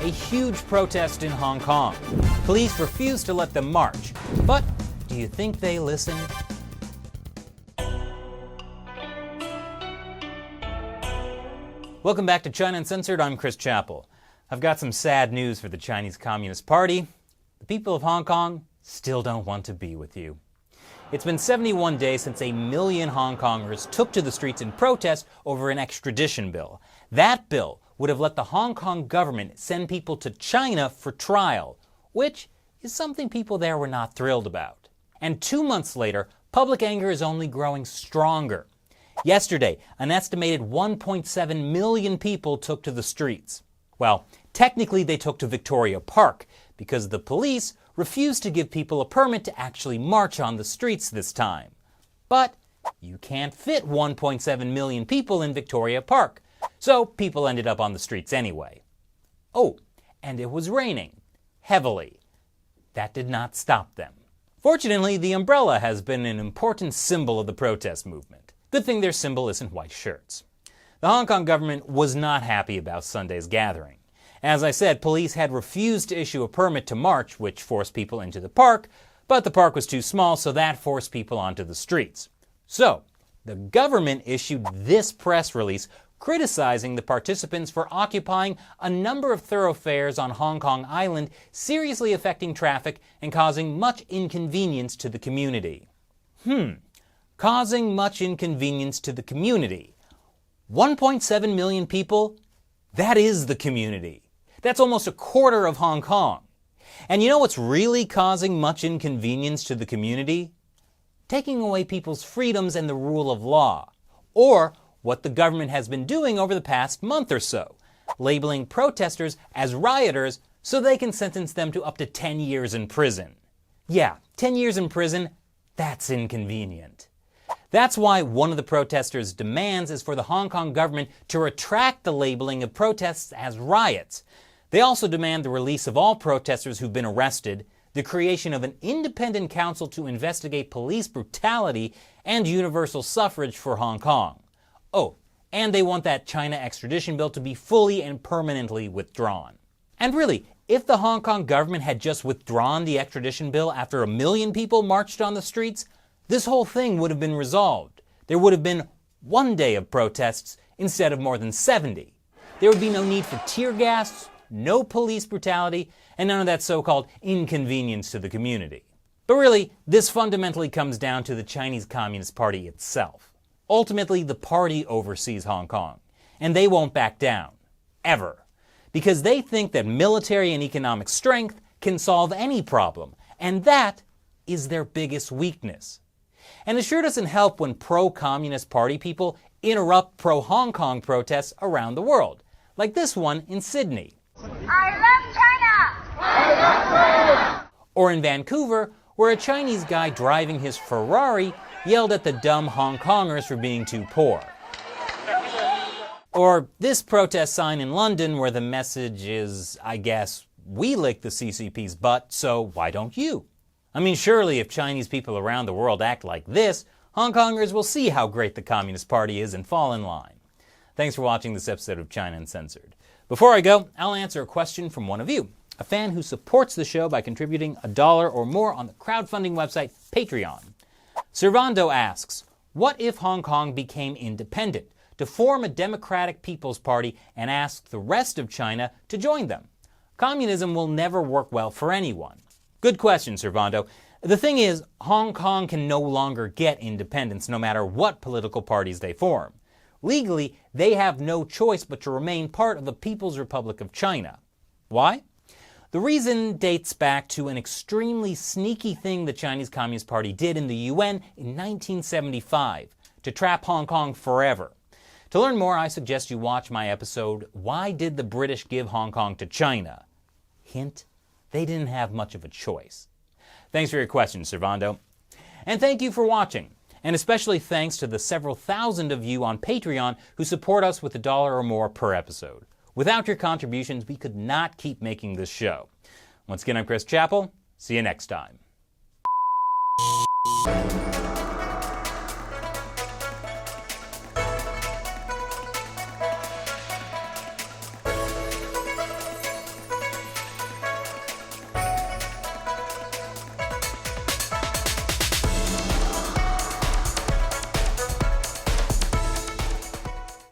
a huge protest in Hong Kong. Police refused to let them march. But do you think they listened? Welcome back to China Uncensored. I'm Chris Chappell. I've got some sad news for the Chinese Communist Party. The people of Hong Kong still don't want to be with you. It's been 71 days since 1 million Hong Kongers took to the streets in protest over an extradition bill. That bill would have let the Hong Kong government send people to China for trial, which is something people there were not thrilled about. And 2 months later, public anger is only growing stronger. Yesterday, an estimated 1.7 million people took to the streets. Well, technically they took to Victoria Park because the police refused to give people a permit to actually march on the streets this time. But you can't fit 1.7 million people in Victoria Park, so people ended up on the streets anyway. Oh, and it was raining. Heavily. That did not stop them. Fortunately, the umbrella has been an important symbol of the protest movement. Good thing their symbol isn't white shirts. The Hong Kong government was not happy about Sunday's gathering. As I said, police had refused to issue a permit to march, which forced people into the park, but the park was too small, so that forced people onto the streets. So, the government issued this press release criticizing the participants for occupying a number of thoroughfares on Hong Kong Island, seriously affecting traffic and causing much inconvenience to the community. Causing much inconvenience to the community. 1.7 million people? That is the community. That's almost a quarter of Hong Kong. And you know what's really causing much inconvenience to the community? Taking away people's freedoms and the rule of law. Or what the government has been doing over the past month or so, labeling protesters as rioters so they can sentence them to up to 10 years in prison. Yeah, 10 years in prison, that's inconvenient. That's why one of the protesters' demands is for the Hong Kong government to retract the labeling of protests as riots. They also demand the release of all protesters who've been arrested, the creation of an independent council to investigate police brutality, and universal suffrage for Hong Kong. Oh, and they want that China extradition bill to be fully and permanently withdrawn. And really, if the Hong Kong government had just withdrawn the extradition bill after 1 million people marched on the streets, this whole thing would have been resolved. There would have been 1 day of protests instead of more than 70. There would be no need for tear gas, no police brutality, and none of that so-called inconvenience to the community. But really, this fundamentally comes down to the Chinese Communist Party itself. Ultimately, the party oversees Hong Kong, and they won't back down. Ever. Because they think that military and economic strength can solve any problem, and that is their biggest weakness. And it sure doesn't help when pro-Communist Party people interrupt pro-Hong Kong protests around the world, like this one in Sydney. I love China! I love China! Or in Vancouver, where a Chinese guy driving his Ferrari yelled at the dumb Hong Kongers for being too poor. Or this protest sign in London where the message is, I guess, we lick the CCP's butt, so why don't you? I mean, surely if Chinese people around the world act like this, Hong Kongers will see how great the Communist Party is and fall in line. Thanks for watching this episode of China Uncensored. Before I go, I'll answer a question from one of you, a fan who supports the show by contributing $1 or more on the crowdfunding website Patreon. Servando asks, what if Hong Kong became independent, to form a democratic people's party and ask the rest of China to join them? Communism will never work well for anyone. Good question, Servando. The thing is, Hong Kong can no longer get independence no matter what political parties they form. Legally, they have no choice but to remain part of the People's Republic of China. Why? The reason dates back to an extremely sneaky thing the Chinese Communist Party did in the yuen in 1975 to trap Hong Kong forever. To learn more, I suggest you watch my episode, Why Did the British Give Hong Kong to China? Hint, they didn't have much of a choice. Thanks for your question, Servando. And thank you for watching. And especially thanks to the several thousand of you on Patreon who support us with $1 or more per episode. Without your contributions, we could not keep making this show. Once again, I'm Chris Chappell. See you next time.